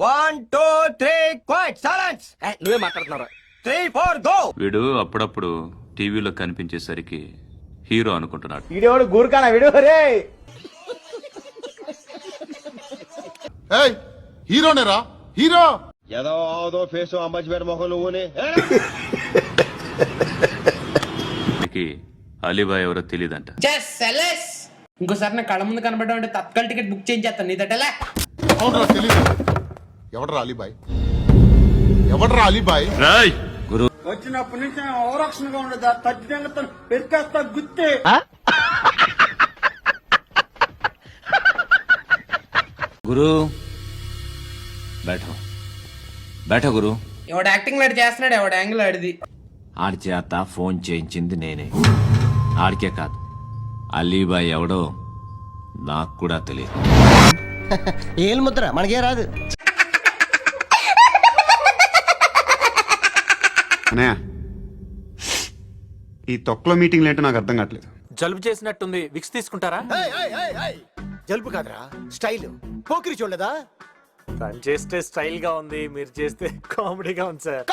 1 2 3 quiet silence. నువ్వే మాట్లాడుతున్నారా? 3 4 go. వీడు అప్పుడప్పుడు టీవీలో కనిపించేసరికి హీరో అనుకుంటున్నాడు. వీడియోడు గూరుకానా వీడియో రే. ఏయ్ హీరోనేరా హీరో. ఏదో ఫేస్ అంబచ్చిపేట మొహం నువ్వునే. అలీబాయ్ ఎవరో తెలియదంట. ఇంకోసారి నా కళ్ళ ముందు కనబడ్డా అంటే తత్కాల్ టికెట్ బుక్ చేయించేస్తాను. నీదటలే అవునరా తెలీదు. ఎవడరా అలీబాయ్? ఎవడరా అలీబాయ్? రాయ్ గురు వచ్చినప్పటి నుంచి అవరక్షణగా ఉండదా తగ్గినంత పెరికేస్తా గుత్తే. గురు బేటో గురు. ఎవడు యాక్టింగ్ లాడి చేస్తున్నాడు, ఎవడు యాంగిల్ ఆడిది. ఆడి చేత ఫోన్ చేయించింది నేనే. ఆడికే కాదు, అలీబాయ్ ఎవడో నాకు కూడా తెలియదు. ఏలు ముద్ర మనకే రాదు. అన్నయ్య ఈ తొక్కలో మీటింగ్లు ఏంటో నాకు అర్థం కావట్లేదు. జలుబు చేసినట్టుంది, విక్స్ తీసుకుంటారా? జలుబు కాదురా స్టైల్. పోకిరి చూడలేదా? తను చేస్తే స్టైల్ గా ఉంది, మీరు చేస్తే కామెడీగా ఉంది సార్.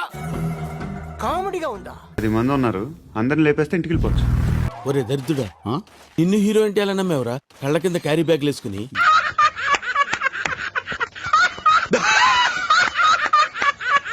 కామెడీగా ఉందా? 10 మంది ఉన్నారు, అందరిని లేపేస్తే ఇంటికి వెళ్ళిపోవచ్చు. ఒరే దరిద్రుడా, నిన్ను హీరో అంటే ఎలా నమ్మేవరా? కళ్ళ కింద క్యారీ బ్యాగ్లు వేసుకుని.